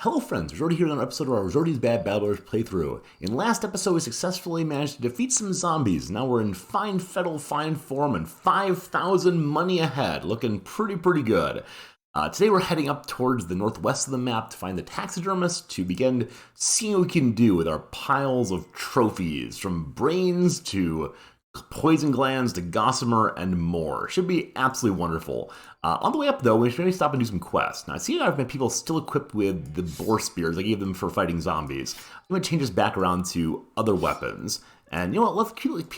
Hello friends, Rizorty here on an episode of our Rizorty's Bad Battlers playthrough. In last episode we successfully managed to defeat some zombies. Now we're in fine fettle, fine form, and 5,000 money ahead. Looking pretty good. Today we're heading up towards the northwest of the map to find the taxidermist to begin seeing what we can do with our piles of trophies, from brains to poison glands to gossamer and more. Should be absolutely wonderful. On the way up though, we should maybe stop and do some quests. Now I see I've got people still equipped with the boar spears I gave them for fighting zombies. I'm going to change this back around to other weapons. And you know what,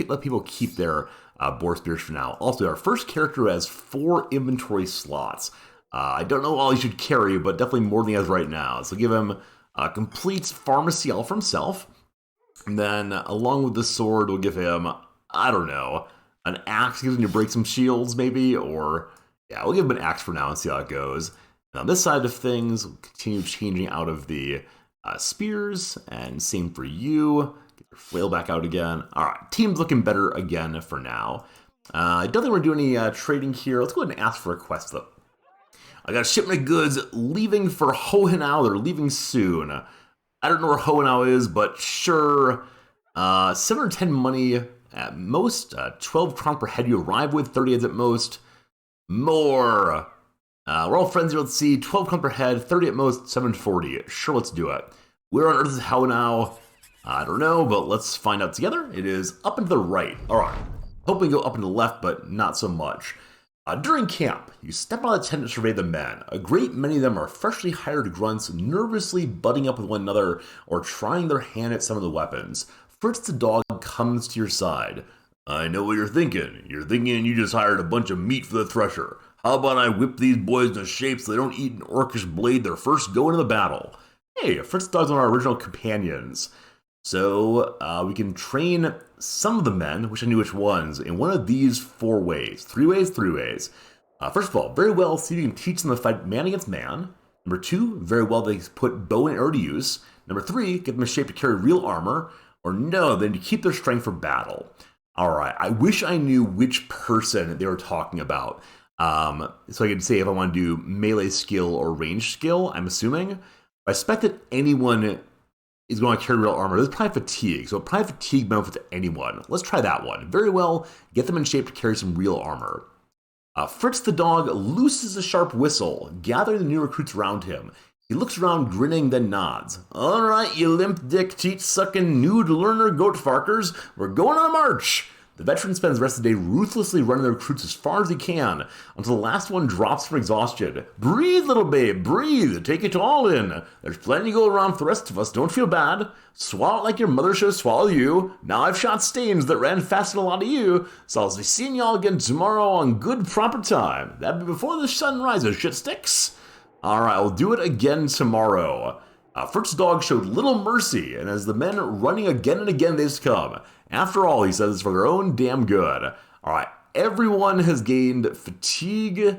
let people keep their boar spears for now. Also, our first character has 4 inventory slots. I don't know all he should carry, but definitely more than he has right now. So give him a complete pharmacy all for himself. And then along with the sword, we'll give him, I don't know, an axe, gives him to break some shields maybe, or yeah, we'll give him an axe for now and see how it goes. And on this side of things, we'll continue changing out of the spears, and same for you. Get your flail back out again. All right, team's looking better again for now. I don't think we're doing any trading here. Let's go ahead and ask for a quest though. I got a shipment of goods leaving for Hohenau. They're leaving soon. I don't know where Hohenau is, but sure. 710 money at most. 12 kron per head you arrive with. 30 heads at most. More. We're all friends here. Let's see. 12 kron per head. 30 at most. 740. Sure, let's do it. Where on earth is Hohenau? I don't know, but let's find out together. It is up and to the right. All right. Hoping to go up and to the left, but not so much. During camp, you step out of the tent to survey the men. A great many of them are freshly hired grunts, nervously butting up with one another or trying their hand at some of the weapons. Fritz the dog comes to your side. I know what you're thinking. You're thinking you just hired a bunch of meat for the thresher. How about I whip these boys into shape so they don't eat an orcish blade their first go into the battle? Hey, Fritz the dog's one of our original companions. So we can train some of the men, wish I knew which ones, in one of these 4 ways. 3 ways. First of all, very well, see if you can teach them to fight man against man. Number 2, very well, they put bow and arrow to use. Number 3, get them in shape to carry real armor. Or no, then to keep their strength for battle. All right, I wish I knew which person they were talking about. So I could say if I want to do melee skill or range skill, I'm assuming. I expect that anyone is going to carry real armor. This is probably fatigue, so probably fatigue benefit to anyone. Let's try that one. Very well, get them in shape to carry some real armor. Fritz the dog looses a sharp whistle, gathering the new recruits around him. He looks around, grinning, then nods. All right, you limp dick, teat-sucking, nude learner goat farkers, we're going on a march. The veteran spends the rest of the day ruthlessly running the recruits as far as he can, until the last one drops from exhaustion. Breathe, little babe, breathe, take it all in. There's plenty to go around for the rest of us, don't feel bad. Swallow it like your mother should swallow you. Now I've shot stains that ran faster than a lot of you, so I'll be seeing y'all again tomorrow on good proper time. That'll be before the sun rises, shit sticks. Alright, we'll do it again tomorrow. Fritz's dog showed little mercy, and as the men running again and again they succumb. After all, he says it's for their own damn good. Alright, everyone has gained fatigue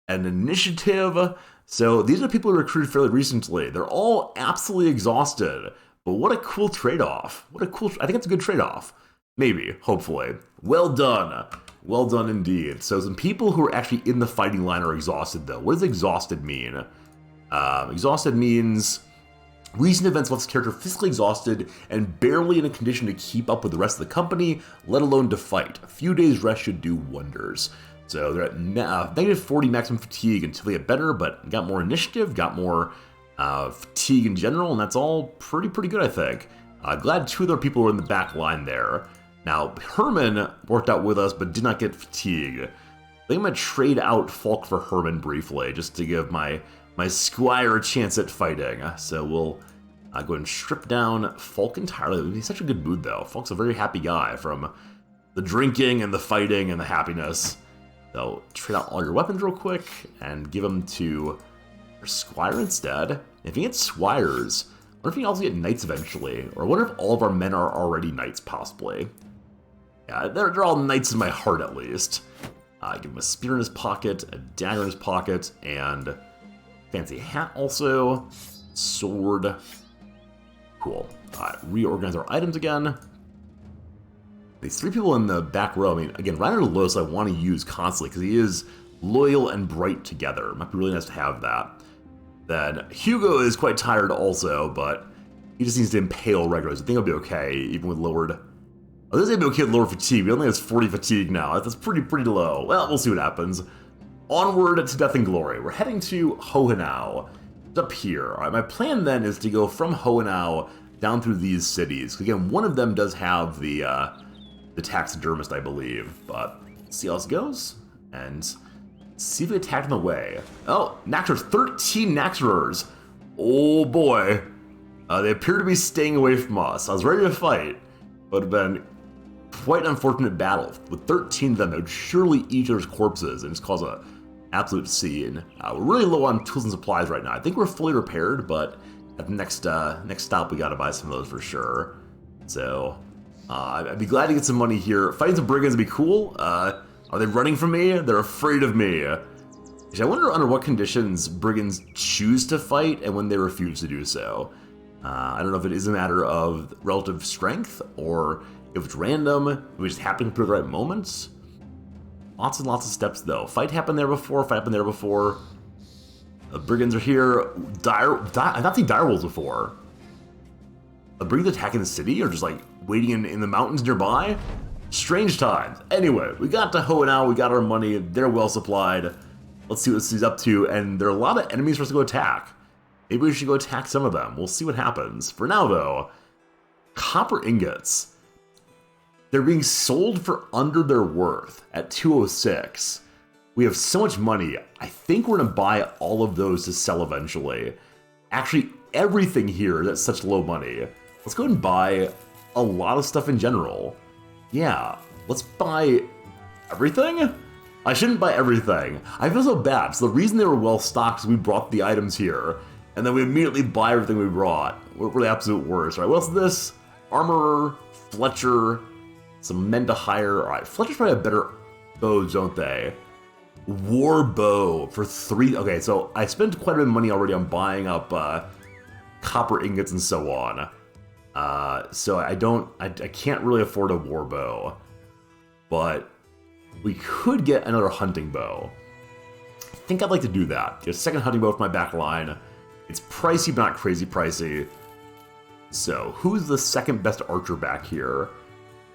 and initiative. So these are people who recruited fairly recently. They're all absolutely exhausted. But what a cool trade-off. I think it's a good trade-off. Maybe, hopefully. Well done. Well done indeed. So some people who are actually in the fighting line are exhausted though. What does exhausted mean? Exhausted means recent events left the character physically exhausted and barely in a condition to keep up with the rest of the company, let alone to fight. A few days rest should do wonders. So they're at negative 40 maximum fatigue until they get better, but got more initiative, got more fatigue in general, and that's all pretty good, I think. Glad 2 other people were in the back line there. Now, Herman worked out with us, but did not get fatigue. I think I'm going to trade out Falk for Herman briefly, just to give my squire a chance at fighting. So we'll go ahead and strip down Falk entirely. He's such a good mood, though. Falk's a very happy guy from the drinking and the fighting and the happiness. So trade out all your weapons real quick and give them to your squire instead. If you get squires, I wonder if you can also get knights eventually. Or I wonder if all of our men are already knights, possibly. Yeah, they're all knights in my heart, at least. Give him a spear in his pocket, a dagger in his pocket, and fancy hat also. Sword. Cool. Reorganize our items again. These 3 people in the back row, I mean, again, Reiner Lewis I want to use constantly, because he is loyal and bright together. It might be really nice to have that. Then Hugo is quite tired also, but he just needs to impale regulars. I think he'll be okay, even with lowered... Oh, this is going to be okay with lower fatigue. He only has 40 fatigue now. That's pretty low. Well, we'll see what happens. Onward to Death and Glory. We're heading to Hohenau. It's up here. All right, my plan then is to go from Hohenau down through these cities. Again, one of them does have the taxidermist, I believe. But see how this goes. And see if we attack in the way. Oh, Naxxers. 13 Naxxers. Oh, boy. They appear to be staying away from us. I was ready to fight, but it would have been quite an unfortunate battle. With 13 of them, they would surely eat each other's corpses and just cause an absolute scene. We're really low on tools and supplies right now. I think we're fully repaired, but at the next stop, we gotta buy some of those for sure. So, I'd be glad to get some money here. Fighting some brigands would be cool. Are they running from me? They're afraid of me. Actually, I wonder under what conditions brigands choose to fight and when they refuse to do so. I don't know if it is a matter of relative strength or if it's random, if we just happen to put it at the right moments. Lots and lots of steps though. Fight happened there before, The brigands are here. I've not seen direwolves before. The brigands attacking the city or just like waiting in the mountains nearby? Strange times. Anyway, we got to Hohenau, we got our money, they're well supplied. Let's see what this is up to, and there are a lot of enemies for us to go attack. Maybe we should go attack some of them. We'll see what happens. For now, though, copper ingots. They're being sold for under their worth at 206. We have so much money. I think we're going to buy all of those to sell eventually. Actually, everything here is at such low money. Let's go ahead and buy a lot of stuff in general. Yeah, let's buy everything? I shouldn't buy everything. I feel so bad. So the reason they were well stocked is we brought the items here. And then we immediately buy everything we brought. We're the absolute worst. All right, what else is this? Armorer, Fletcher, some men to hire. All right, Fletcher's probably have better bows, don't they? War bow for 3. Okay, so I spent quite a bit of money already on buying up copper ingots and so on. So I can't really afford a war bow. But we could get another hunting bow. I think I'd like to do that. Get a second hunting bow for my back line. It's pricey, but not crazy pricey. So, who's the second best archer back here?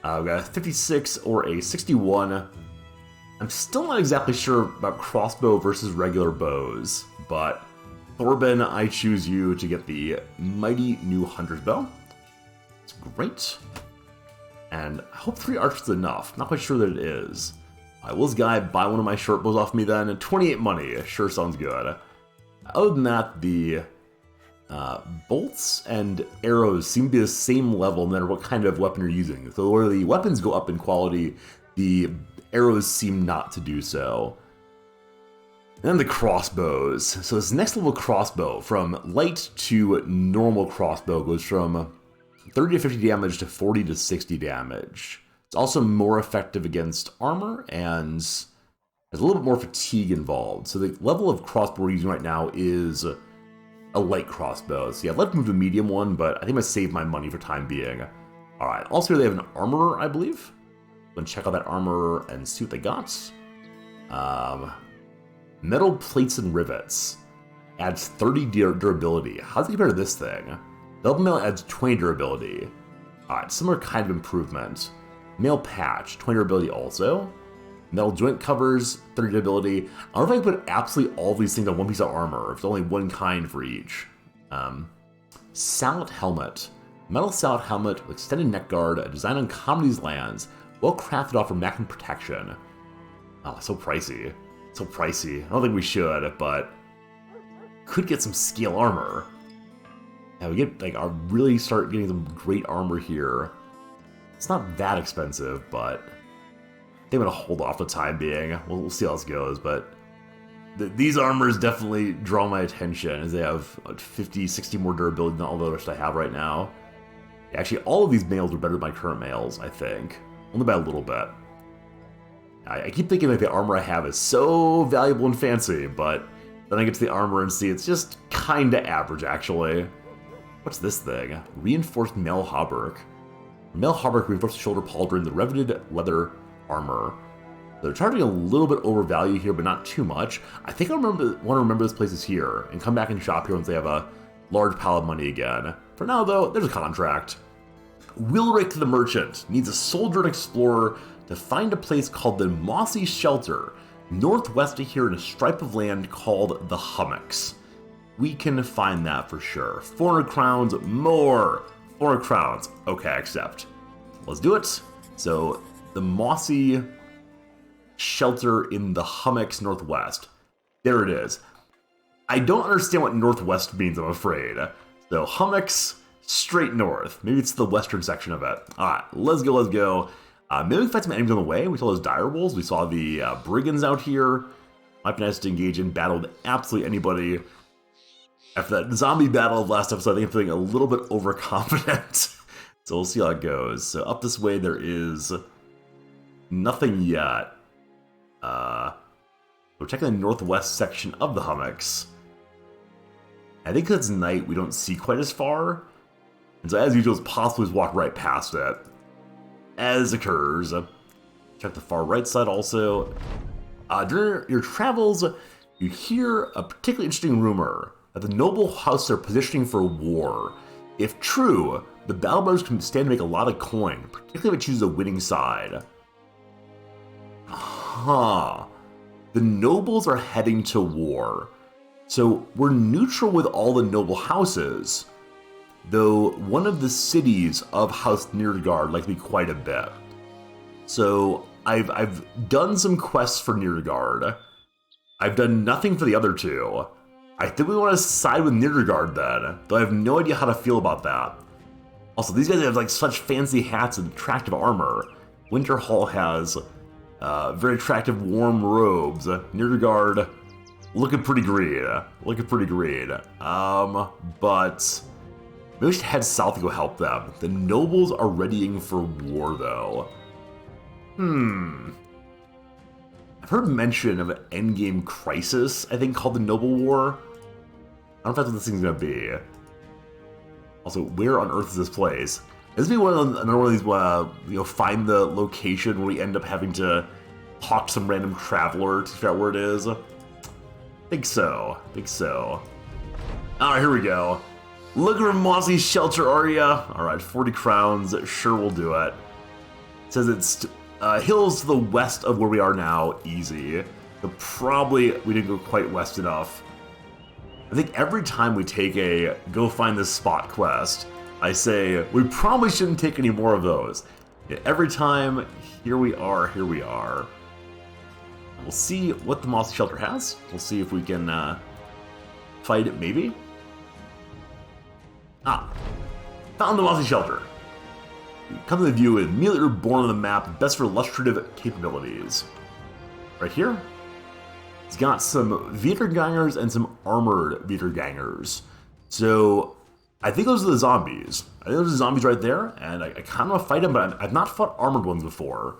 We got a 56 or a 61. I'm still not exactly sure about crossbow versus regular bows, but Thorben, I choose you to get the mighty new hunter's bow. It's great. And I hope 3 archers is enough. Not quite sure that it is. Will this guy buy one of my short bows off me then? 28 money. Sure sounds good. Other than that, the bolts and arrows seem to be the same level no matter what kind of weapon you're using. So where the weapons go up in quality, the arrows seem not to do so. And then the crossbows. So this next level crossbow, from light to normal crossbow, goes from 30 to 50 damage to 40 to 60 damage. It's also more effective against armor and there's a little bit more fatigue involved. So the level of crossbow we're using right now is a light crossbow. So yeah, I'd like to move to a medium one, but I think I'm going to save my money for time being. Alright, also they have an armorer, I believe. I'm going to check out that armorer and see what they got. Metal plates and rivets. Adds 30 durability. How does it compare to this thing? Double mail adds 20 durability. Alright, similar kind of improvement. Mail patch, 20 durability also. Metal joint covers, 30 durability. I don't know if I can put absolutely all these things on one piece of armor, if it's only one kind for each. Sallet helmet. Metal sallet helmet with extended neck guard, a design on commodities lands, well crafted off for maximum protection. Oh, so pricey. So pricey. I don't think we should, but could get some scale armor. Yeah, we get like our really start getting some great armor here. It's not that expensive, but I think I'm going to hold off the time being. We'll see how this goes, but these armors definitely draw my attention as they have 50, 60 more durability than all the others I have right now. Actually, all of these mails are better than my current mails, I think. Only by a little bit. I keep thinking like the armor I have is so valuable and fancy, but then I get to the armor and see it's just kinda average, actually. What's this thing? Reinforced mail hauberk. Mail hauberk reinforced shoulder pauldron, the riveted leather armor. They're charging a little bit overvalue here, but not too much. I think I want to remember this place is here and come back and shop here once they have a large pile of money again. For now, though, there's a contract. Wilrick the Merchant needs a soldier and explorer to find a place called the Mossy Shelter, northwest of here in a stripe of land called the Hummocks. We can find that for sure. 400 crowns, more. 400 crowns. Okay, accept. Let's do it. So, the Mossy Shelter in the Hummocks northwest. There it is. I don't understand what northwest means, I'm afraid. So, Hummocks, straight north. Maybe it's the western section of it. Alright, let's go, let's go. Maybe we can fight some enemies on the way. We saw those dire wolves. We saw the brigands out here. Might be nice to engage in battle with absolutely anybody. After that zombie battle of last episode, I think I'm feeling a little bit overconfident. So we'll see how it goes. So up this way there is nothing yet. We're checking the northwest section of the Hummocks. I think because it's night, we don't see quite as far. And so as usual, it's possible to walk right past it. As occurs. Check the far right side also. During your travels, you hear a particularly interesting rumor that the noble house are positioning for war. If true, the battle brothers can stand to make a lot of coin, particularly if it chooses a winning side. Huh. The nobles are heading to war. So we're neutral with all the noble houses, though one of the cities of House Nirgard likely quite a bit. So I've done some quests for Nirgard. I've done nothing for the other two. I think we want to side with Nirgard then, though I have no idea how to feel about that. Also, these guys have like such fancy hats and attractive armor. Winterhall has very attractive warm robes. Nirgard looking pretty green. Looking pretty green. But maybe we should head south to go help them. The nobles are readying for war though. I've heard mention of an endgame crisis, I think, called the Noble War. I don't know if that's what this thing's gonna be. Also, where on earth is this place? This would be another one of these, find the location where we end up having to talk to some random traveler to figure out where it is. Think so. Alright, here we go. Look at Mossy Shelter, are ya? Alright, 40 crowns, sure we'll do it. It says it's hills to the west of where we are now, easy. But probably we didn't go quite west enough. I think every time we take a go find this spot quest, I say we probably shouldn't take any more of those. Yet every time, here we are. We'll see what the Mossy Shelter has. We'll see if we can fight it, maybe. Found the Mossy Shelter. Come to the view immediately reborn on the map, best for illustrative capabilities. Right here, it's got some Wiedergangers and some armored Wiedergangers. So I think those are the zombies. I think those are the zombies right there, and I kind of want to fight them, but I've not fought armored ones before.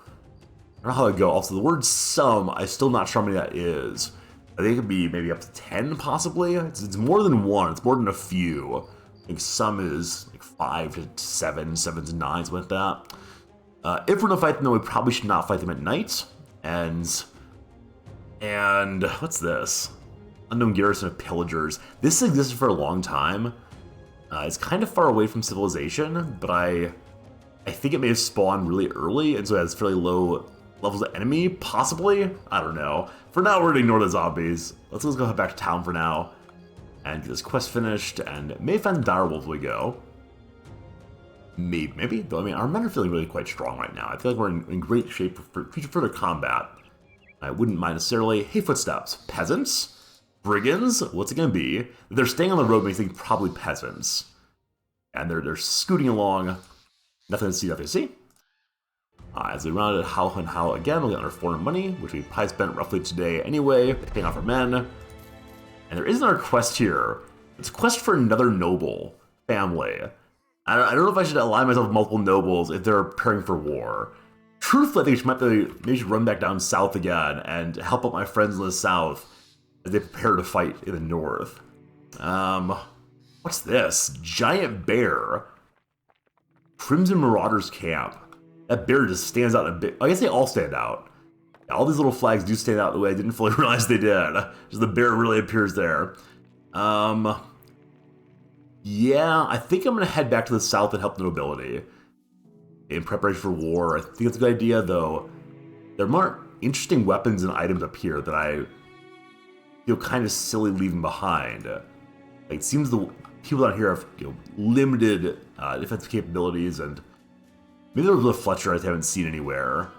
I don't know how it go. Also, the word some, I'm still not sure how many that is. I think it could be maybe up to 10, possibly. It's more than one. It's more than a few. I think some is like 5 to 7, 7 to 9, something like that. If we're gonna fight them, then we probably should not fight them at night. And what's this? Unknown garrison of pillagers. This existed for a long time. It's kind of far away from civilization, but I think it may have spawned really early, and so it has fairly low levels of enemy, possibly? I don't know. For now, we're gonna ignore the zombies. Let's go head back to town for now, and get this quest finished, and maybe find the dire wolves we go. Maybe. Though, I mean, our men are feeling really quite strong right now. I feel like we're in great shape for further combat. I wouldn't mind necessarily. Hey, footsteps. Peasants? Brigands? What's it gonna be? If they're staying on the road, makes me think probably peasants. And they're scooting along. Nothing to see, nothing to see. As we rounded How and How again, we'll get under 400 money, which we probably spent roughly today anyway, paying off our men. And there is another quest here. It's a quest for another noble family. I don't know if I should align myself with multiple nobles if they're preparing for war. Truthfully, I think maybe run back down south again and help out my friends in the south as they prepare to fight in the north. What's this? Giant bear. Crimson Marauders Camp. That bear just stands out a bit. I guess they all stand out. All these little flags do stand out the way I didn't fully realize they did. Just the bear really appears there. Yeah, I think I'm going to head back to the south and help the nobility in preparation for war. I think it's a good idea, though. There are more interesting weapons and items up here that I feel kind of silly leaving behind. Like, it seems the people down here have limited defensive capabilities, and maybe there was a Fletcher I haven't seen anywhere.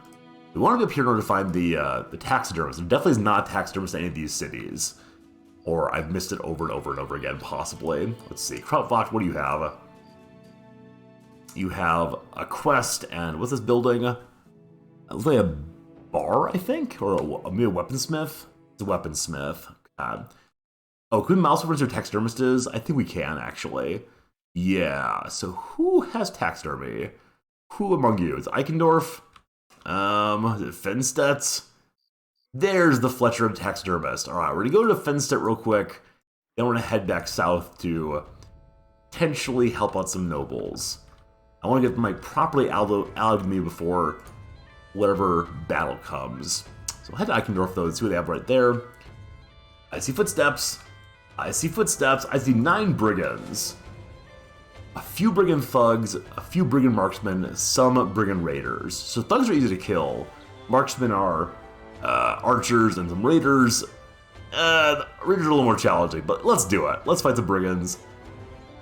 We want to be up here in order to find the taxidermist. There definitely is not a taxidermist in any of these cities. Or I've missed it over and over and over again, possibly. Let's see. Krautvocht, what do you have? You have a quest, and what's this building? It looks like a bar, I think? Or maybe a weaponsmith? It's a weaponsmith. Oh, can we mouse over to where taxidermist is? I think we can, actually. Yeah, so who has taxidermy? Who among you? Is it Eichendorff? Is it Fenstedt? There's the Fletcher taxidermist. All right, we're gonna go to Fenstedt real quick. Then we're gonna head back south to potentially help out some nobles. I want to get my properly out of me before whatever battle comes. So we'll head to Eichendorff though and see what they have right there. I see footsteps. I see footsteps. I see 9 brigands. A few brigand thugs, a few brigand marksmen, some brigand raiders. So thugs are easy to kill. Marksmen are archers and some raiders. Raiders are a little more challenging, but let's do it. Let's fight the brigands.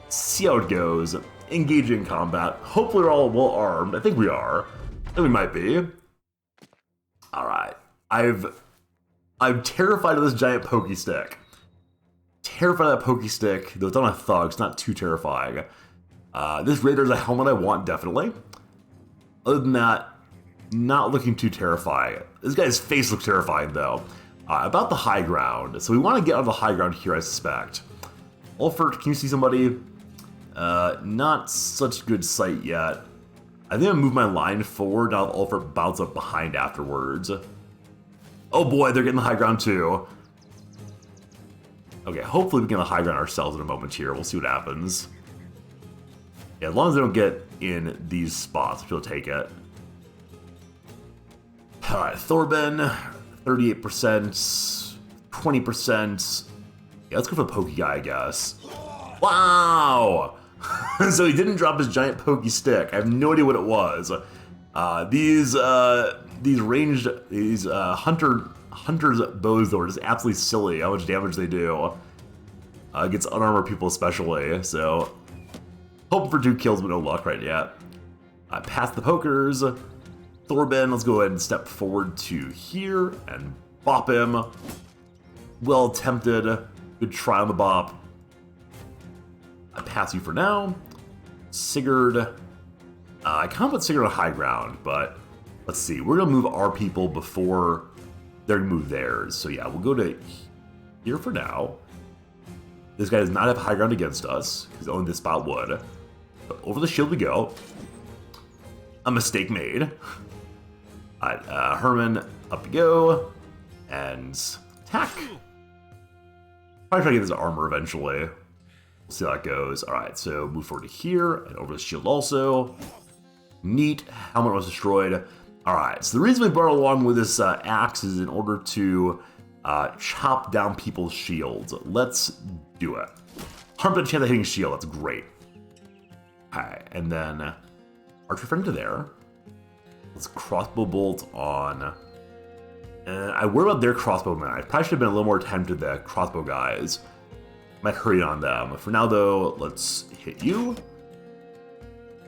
See how it goes. Engage in combat. Hopefully we're all well armed. I think we are. I think we might be. Alright. I'm terrified of this giant pokey stick. Terrified of that pokey stick, though it's on a thug, it's not too terrifying. This raider's a helmet I want, definitely. Other than that, not looking too terrifying. This guy's face looks terrifying, though. About the high ground. So we want to get on the high ground here, I suspect. Ulfert, can you see somebody? Not such good sight yet. I think I'm gonna move my line forward, now Ulfert bounce up behind afterwards. Oh boy, they're getting the high ground too. Okay, hopefully we can get the high ground ourselves in a moment here. We'll see what happens. Yeah, as long as they don't get in these spots, we'll take it. Alright, Thorben, 38%, 20%. Yeah, let's go for the pokey guy, I guess. Wow! So he didn't drop his giant pokey stick. I have no idea what it was. These hunter's bows though are just absolutely silly how much damage they do. Against unarmored people especially, so hoping for 2 kills, but no luck right yet. Past the pokers. Thorben, let's go ahead and step forward to here and bop him. Well attempted. Good try on the bop. I pass you for now. Sigurd. I kind of put Sigurd on high ground, but let's see. We're going to move our people before they're going to move theirs. So yeah, we'll go to here for now. This guy does not have high ground against us, because only this spot would. But over the shield we go. A mistake made. Alright, Herman, up you go. And attack. Probably try to get this armor eventually. We'll see how that goes. Alright, so move forward to here, and over the shield also. Neat. Helmet was destroyed. Alright, so the reason we brought along with this axe is in order to chop down people's shields. Let's do it. 100% chance of hitting shield, that's great. Alright, and then archer friend to there. Let's crossbow bolt on. I worry about their crossbowmen. I probably should have been a little more attentive to the crossbow guys. Might hurry on them. For now though, let's hit you.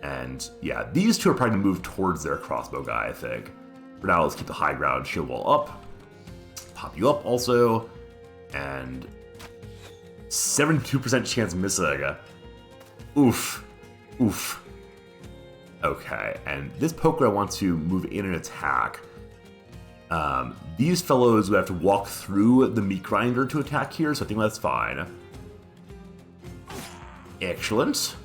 And yeah, these two are probably going to move towards their crossbow guy, I think. For now, let's keep the high ground, shield wall up. Pop you up also. And 72% chance missing. Oof. Oof. Okay, and this poker I want to move in and attack. These fellows would have to walk through the meat grinder to attack here, so I think that's fine. Excellent.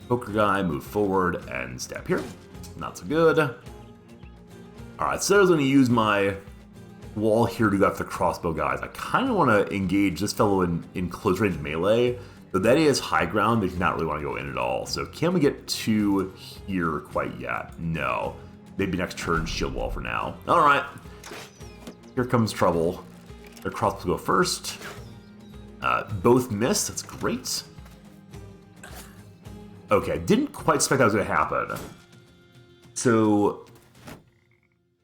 Poker guy, move forward and step here. Not so good. Alright, so I was going to use my wall here to go after the crossbow guys. I kind of want to engage this fellow in close range melee, but that is high ground, they do not really want to go in at all. So can we get to here quite yet? No. Maybe next turn, shield wall for now. Alright. Here comes trouble. Their crossbows go first. Both miss. That's great. Okay, I didn't quite expect that was going to happen. So,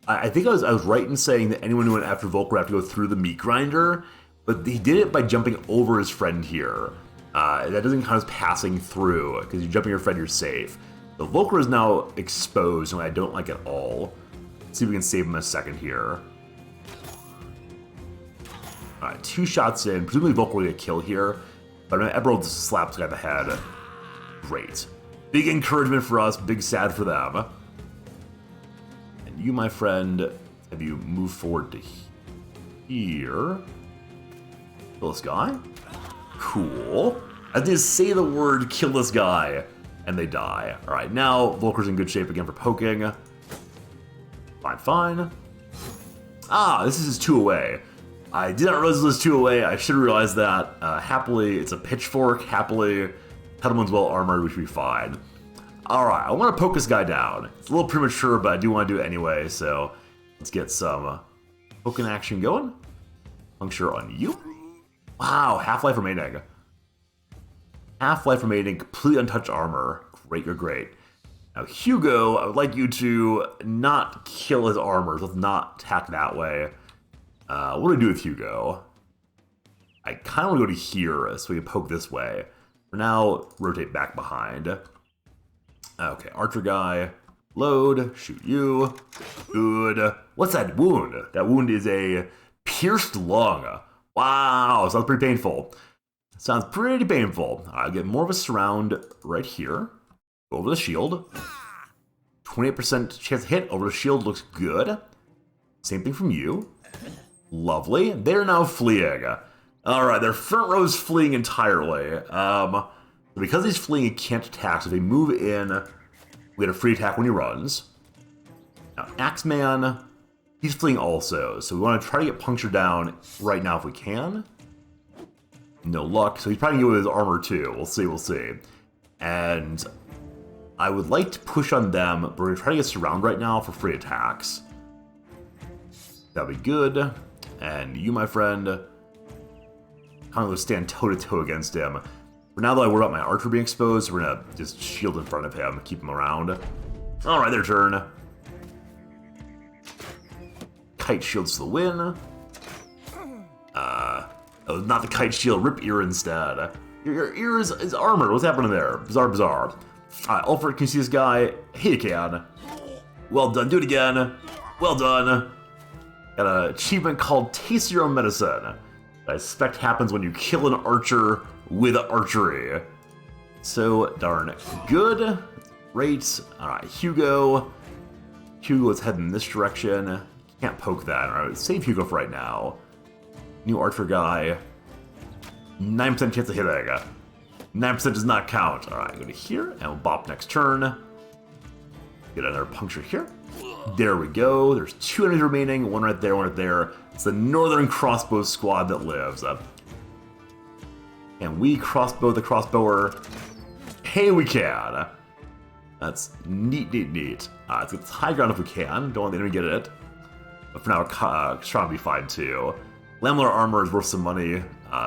I think I was right in saying that anyone who went after Volker would have to go through the meat grinder, but he did it by jumping over his friend here. That doesn't count as passing through, because you're jumping your friend, you're safe. The Volker is now exposed, and I don't like at all. Let's see if we can save him in a second here. Alright, 2 shots in. Presumably Volker will get a kill here, but Emerald just slaps the guy in the head. Great. Big encouragement for us, big sad for them. And you, my friend, have you moved forward to here? Kill this guy? Cool. I just say the word, kill this guy, and they die. Alright, now Volker's in good shape again for poking. Fine, fine. Ah, this is his 2 away. I did not realize it was 2 away. I should have realized that. Happily, it's a pitchfork. Happily, Petalman's well armored, which would be fine. Alright, I want to poke this guy down. It's a little premature, but I do want to do it anyway, so let's get some poking action going. Puncture on you. Wow, half-life remaining. Half-life remaining, completely untouched armor. Great, you're great. Now, Hugo, I would like you to not kill his armor. Let's not attack that way. What do I do with Hugo? I kind of want to go to here so we can poke this way. For now, rotate back behind. Okay, archer guy. Load. Shoot you. Good. What's that wound? That wound is a pierced lung. Wow, sounds pretty painful. Sounds pretty painful. I'll get more of a surround right here. Go over the shield. 28% chance to hit over the shield looks good. Same thing from you. Lovely. They're now fleeing. Alright, their front row is fleeing entirely. Because he's fleeing, he can't attack, so if they move in, we get a free attack when he runs. Now, Axeman, he's fleeing also, so we want to try to get Puncture down right now if we can. No luck, so he's probably going to go with his armor too. We'll see, we'll see. And I would like to push on them, but we're going to try to get Surround right now for free attacks. That'll be good. And you, my friend, kind of stand toe-to-toe against him. For now, though, I worry about my archer being exposed, so we're going to just shield in front of him, keep him around. Alright, their turn. Kite shields to the win. Oh, not the kite shield, rip ear instead. Your ear is armor. What's happening there? Bizarre, bizarre. Alright, Alfred, can you see this guy? Hey, you can. Well done, do it again. Well done. Got an achievement called Taste Your Own Medicine. I suspect happens when you kill an archer with archery. So darn good. Great. Alright, Hugo. Hugo is heading this direction. Can't poke that. Alright, save Hugo for right now. New archer guy. 9% chance of hitting. 9% does not count. Alright, go to here, and we'll bop next turn. Get another puncture here. There we go. There's 2 enemies remaining. One right there, one right there. It's the Northern Crossbow Squad that lives. And we crossbow the crossbower. Hey, we can. That's neat, neat, neat. Let's get this high ground if we can. Don't want the enemy to get it. But for now, strong be fine too. Lamellar armor is worth some money.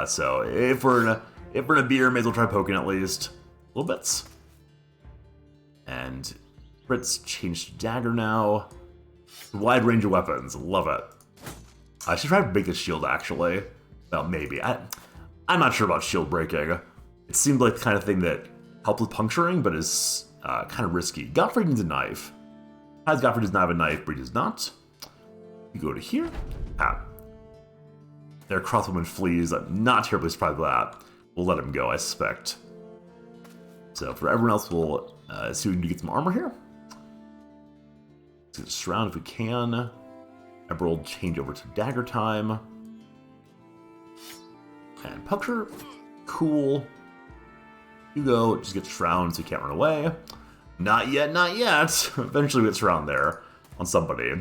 So if we're in a beer, may as well try poking at least. A little bits. And Fritz changed to dagger now. Wide range of weapons. Love it. I should try to break the shield, actually. Well, maybe. I'm not sure about shield breaking. It seemed like the kind of thing that helped with puncturing, but is kind of risky. Godfrey needs a knife. As Godfrey does not have a knife, but he does not. You go to here. Their crossbowman flees. I'm not terribly surprised by that. We'll let him go, I suspect. So for everyone else, we'll see if we can get some armor here. Let's get a surround if we can. Emerald change over to dagger time. And puncture. Cool. Hugo just gets shroud so he can't run away. Not yet, not yet. Eventually we get surround there on somebody.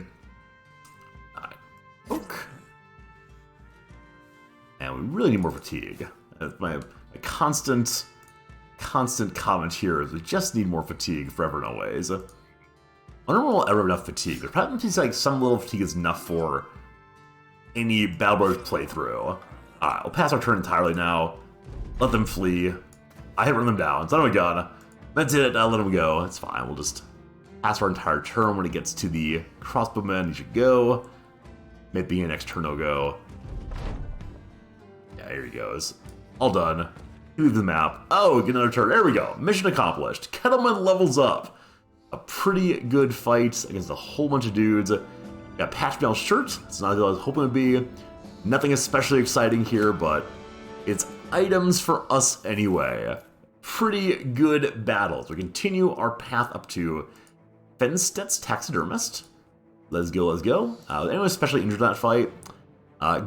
Poke. And we really need more fatigue. My constant comment here is we just need more fatigue forever and always. I don't know if we'll ever have enough fatigue. There probably seems like some little fatigue is enough for any Battle Brothers playthrough. Alright, we'll pass our turn entirely now. Let them flee. I hit run them down. Son of a gun. That's it. I'll let them go. It's fine. We'll just pass our entire turn. When it gets to the crossbowman, he should go. Maybe next turn he'll go. Yeah, here he goes. All done. Leave the map. Oh, get another turn. There we go. Mission accomplished. Kettleman levels up. A pretty good fight against a whole bunch of dudes. Got patch mail shirt. It's not what I was hoping to be. Nothing especially exciting here, but it's items for us anyway. Pretty good battles. We continue our path up to Fenstead's Taxidermist. Let's go, let's go. Anyone especially injured in that fight?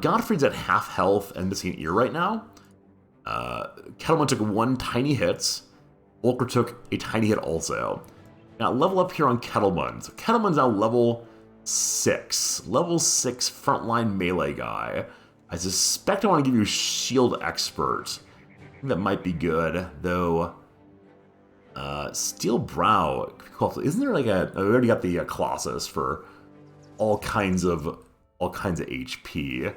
Godfrey's at half health and missing an ear right now. Kettleman took one tiny hit. Volker took a tiny hit also. Now, level up here on Kettleman. So Kettleman's now level 6. Level 6 frontline melee guy. I suspect I want to give you Shield Expert. I think that might be good, though. Steel Brow. Isn't there like a... We already got the Colossus for all kinds of HP.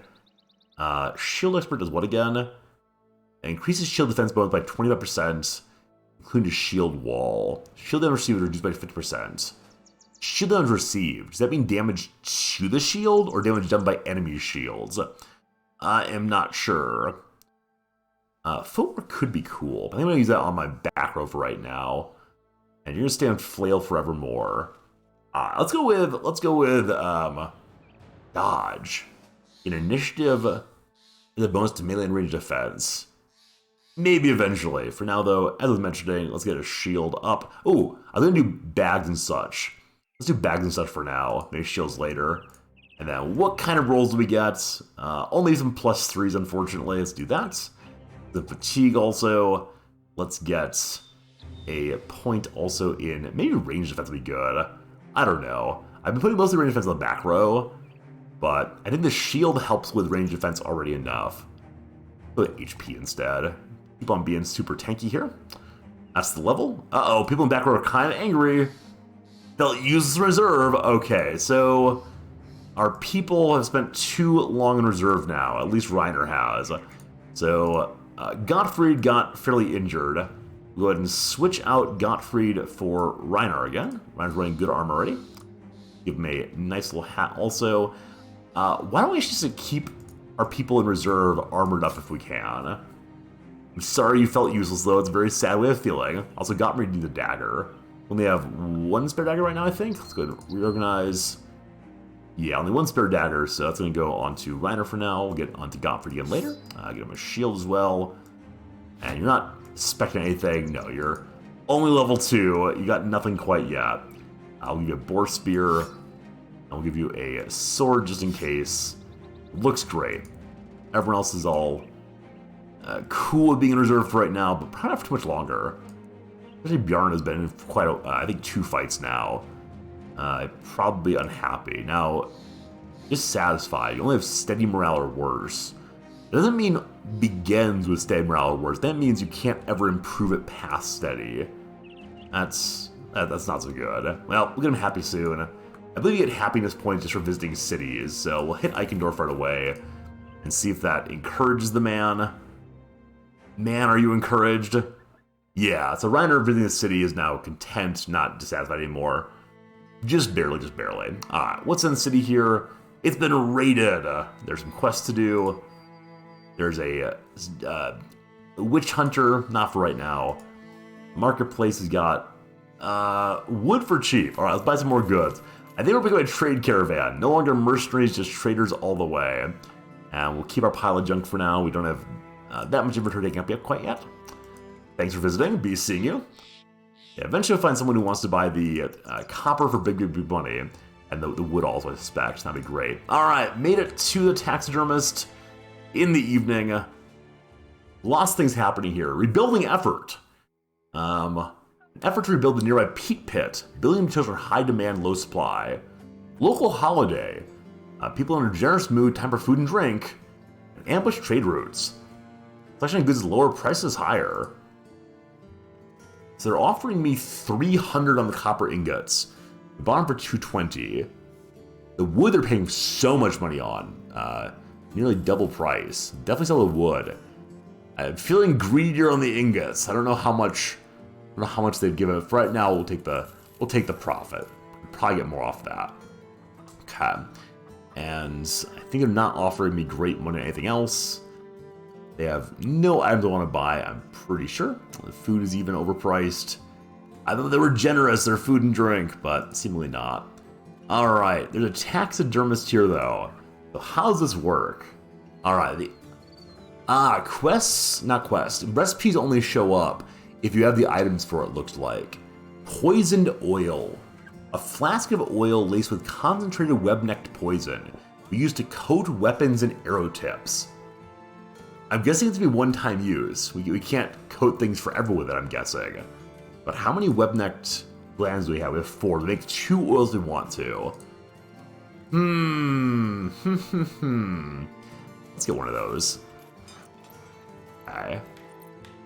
Shield Expert does what again? It increases shield defense bonus by 25%. Including the shield wall. Shield damage received is reduced by 50%. Shield damage received. Does that mean damage to the shield or damage done by enemy shields? I am not sure. Footwork could be cool. I think I'm going to use that on my back row for right now. And you're going to stay on Flail forevermore. Let's go with Dodge. An initiative is a bonus to melee and range defense. Maybe eventually. For now, though, as I was mentioning, let's get a shield up. Oh, I was going to do bags and such. Let's do bags and such for now. Maybe shields later. And then what kind of rolls do we get? Only some +3s, unfortunately. Let's do that. The fatigue also. Let's get a point also in... Maybe range defense would be good. I don't know. I've been putting mostly range defense on the back row. But I think the shield helps with range defense already enough. Put HP instead. Keep on being super tanky here. That's the level. Uh-oh, people in the back row are kind of angry. They'll use reserve. Okay, so our people have spent too long in reserve now. At least Reiner has. So Gottfried got fairly injured. We'll go ahead and switch out Gottfried for Reiner again. Reiner's running good armor already. Give him a nice little hat also. Why don't we just keep our people in reserve armored up if we can? I'm sorry you felt useless, though. It's a very sad way of feeling. Also, Gottfried needs a dagger. Only have one spare dagger right now, I think. Let's go ahead and reorganize. Yeah, only one spare dagger, so that's going to go on to Reiner for now. We'll get onto Gottfried again later. Get him a shield as well. And you're not expecting anything. No, you're only level 2. You got nothing quite yet. I'll give you a boar spear. I'll give you a sword just in case. Looks great. Everyone else is all cool with being in reserve for right now, but probably not for too much longer. Especially Bjarne has been in quite, I think, 2 fights now. Probably unhappy. Now, just satisfied. You only have steady morale or worse. It doesn't mean begins with steady morale or worse. That means you can't ever improve it past steady. That's not so good. Well, we'll get him happy soon. I believe you get happiness points just for visiting cities, so we'll hit Eichendorf right away and see if that encourages the man. Man, are you encouraged? Yeah, so Reiner visiting the city is now content, not dissatisfied anymore. Just barely, just barely. Alright, what's in the city here? It's been raided. There's some quests to do. There's a witch hunter, not for right now. Marketplace has got wood for cheap. Alright, let's buy some more goods. I think we're becoming a trade caravan. No longer mercenaries, just traders all the way. And we'll keep our pile of junk for now. We don't have that much inventory taken up yet, quite yet. Thanks for visiting. Be seeing you. Yeah, eventually we'll find someone who wants to buy the copper for big, big, big money. And the wood also, I suspect. That'd be great. Alright, made it to the taxidermist in the evening. Lots of things happening here. Rebuilding effort. Effort to rebuild the nearby peat pit. Building materials are high demand, low supply. Local holiday. People in a generous mood, time for food and drink. And ambush trade routes. Selection of goods lower, prices higher. So they're offering me 300 on the copper ingots. bought them for $220. The wood they're paying so much money on, nearly double price. Definitely sell the wood. I'm feeling greedier on the ingots. I don't know how much they'd give it. For right now, we'll take the profit. We'll probably get more off that. Okay. And I think they're not offering me great money or anything else. They have no items I want to buy, I'm pretty sure. The food is even overpriced. I thought they were generous, their food and drink, but seemingly not. Alright, there's a taxidermist here though. So how does this work? Alright, quests, not quests. Recipes only show up if you have the items for it, looks like. Poisoned oil. A flask of oil laced with concentrated web-necked poison. We used to coat weapons and arrow tips. I'm guessing it's to be one-time use. We can't coat things forever with it, I'm guessing. But how many web-necked glands do we have? We have 4. We make 2 oils we want to. Let's get one of those. Okay.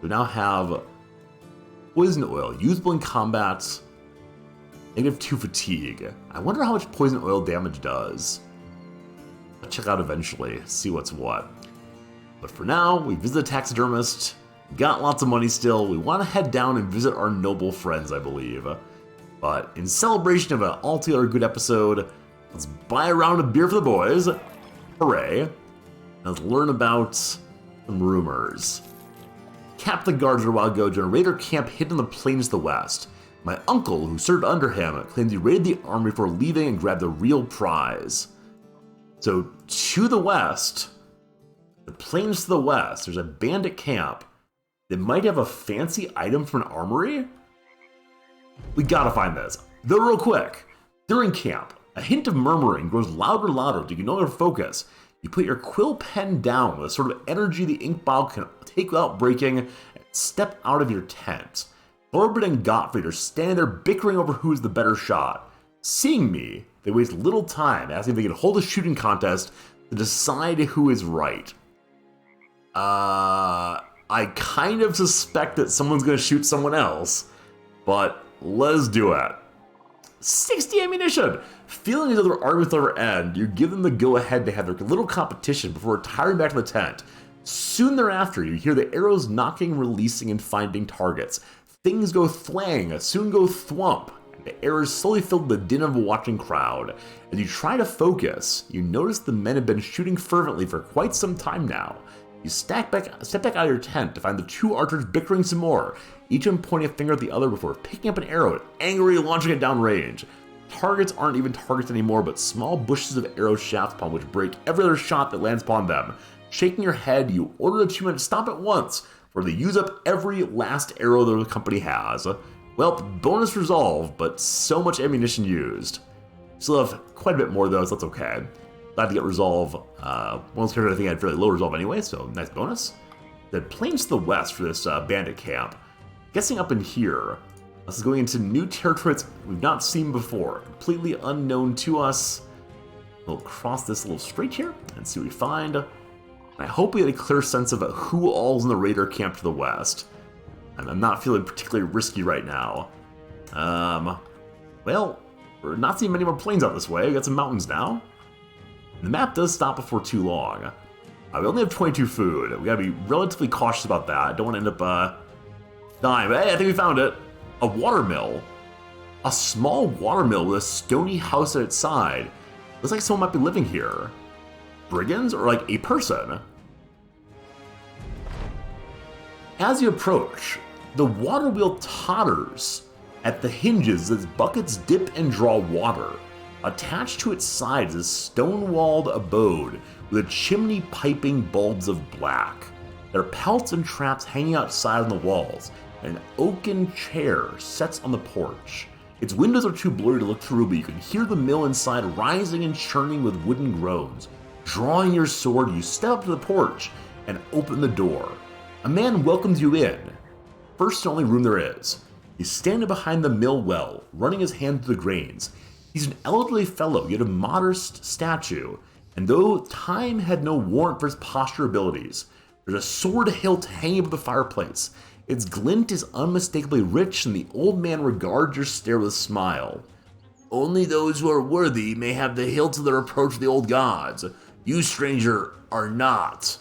We now have poison oil, usable in combat. -2 fatigue. I wonder how much poison oil damage does. I'll check out eventually, see what's what. But for now, we visit the taxidermist. Got lots of money still. We want to head down and visit our noble friends, I believe. But in celebration of an altogether good episode, let's buy a round of beer for the boys. Hooray. And let's learn about some rumors. Captain the guards a while ago during a raider camp hidden in the plains to the west. My uncle, who served under him, claimed he raided the army before leaving and grabbed a real prize. So, to the west, the plains to the west, there's a bandit camp that might have a fancy item from an armory? We gotta find this. Though real quick, during camp, a hint of murmuring grows louder and louder until you can no longer focus. You put your quill pen down with a sort of energy the ink bottle can take without breaking and step out of your tent. Corbin and Gottfried are standing there bickering over who's the better shot. Seeing me, they waste little time asking if they can hold a shooting contest to decide who is right. I kind of suspect that someone's going to shoot someone else, but let's do it. 60 ammunition! Feeling as though their arguments will never end, you give them the go-ahead to have their little competition before retiring back to the tent. Soon thereafter, you hear the arrows knocking, releasing, and finding targets. Things go thwang, soon go thwump. The air is slowly filled with the din of a watching crowd. As you try to focus, you notice the men have been shooting fervently for quite some time now. You step back out of your tent to find the 2 archers bickering some more, each one pointing a finger at the other before picking up an arrow and angrily launching it downrange. Targets aren't even targets anymore, but small bushes of arrow shafts upon which break every other shot that lands upon them. Shaking your head, you order the 2 men to stop at once, for they use up every last arrow the company has. Well, bonus resolve, but so much ammunition used. Still have quite a bit more though, so that's okay. Glad to get resolve. One of those characters I think had fairly low resolve anyway, so nice bonus. The plains to the west for this bandit camp. Guessing up in here, this is going into new territories we've not seen before, completely unknown to us. We'll cross this little strait here and see what we find. I hope we get a clear sense of who all's in the raider camp to the west. And I'm not feeling particularly risky right now. Well, we're not seeing many more plains out this way. We got some mountains now. And the map does stop before too long. We only have 22 food. We gotta be relatively cautious about that. Don't want to end up dying. But hey, I think we found it. A watermill. A small watermill with a stony house at its side. Looks like someone might be living here. Brigands or like a person? As you approach, the water wheel totters at the hinges as buckets dip and draw water. Attached to its sides is a stone-walled abode with a chimney piping bulbs of black. There are pelts and traps hanging outside on the walls, and an oaken chair sets on the porch. Its windows are too blurry to look through, but you can hear the mill inside rising and churning with wooden groans. Drawing your sword, you step up to the porch and open the door. A man welcomes you in. First and only room there is. He's standing behind the mill well, running his hand through the grains. He's an elderly fellow, yet of modest stature, and though time had no warrant for his posture abilities, there's a sword hilt hanging above the fireplace. Its glint is unmistakably rich, and the old man regards your stare with a smile. Only those who are worthy may have the hilt of the reproach of the old gods. You, stranger, are not.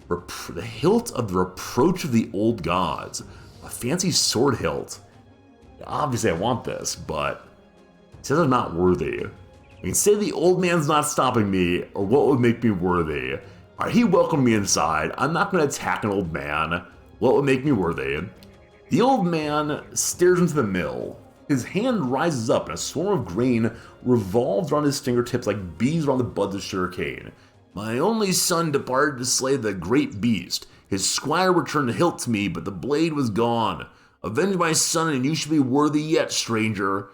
The hilt of the reproach of the old gods. A fancy sword hilt. Obviously I want this, but it says I'm not worthy. I can say the old man's not stopping me, or what would make me worthy. Alright, he welcomed me inside. I'm not going to attack an old man. What would make me worthy? The old man stares into the mill. His hand rises up and a swarm of grain revolves around his fingertips like bees around the buds of sugarcane. My only son departed to slay the great beast. His squire returned the hilt to me, but the blade was gone. Avenge my son, and you shall be worthy yet, stranger.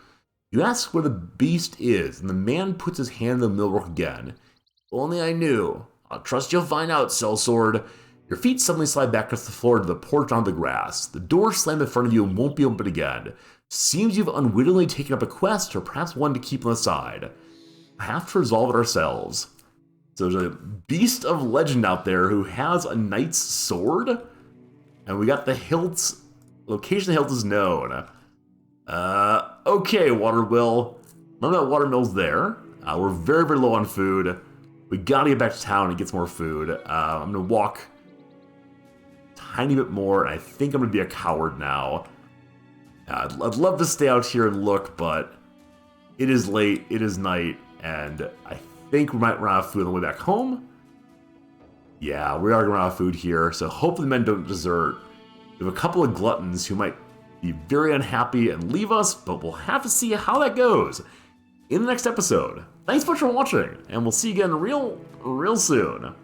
You ask where the beast is, and the man puts his hand in the millwork again. If only I knew. I'll trust you'll find out, sellsword. Your feet suddenly slide back across the floor to the porch onto the grass. The door slammed in front of you and won't be opened again. Seems you've unwittingly taken up a quest, or perhaps one to keep on the side. I have to resolve it ourselves. So there's a beast of legend out there who has a knight's sword, and we got the hilt's location. The hilt is known. Okay, Waterwill. None of that watermill's there. We're very, very low on food. We gotta get back to town and get some more food. I'm gonna walk a tiny bit more, and I think I'm gonna be a coward now. I'd love to stay out here and look, but it is late, it is night, and I think we might run out of food on the way back home. Yeah, we are gonna run out of food here, so hopefully the men don't desert. We have a couple of gluttons who might be very unhappy and leave us, but we'll have to see how that goes in the next episode. Thanks so much for watching, and we'll see you again real soon.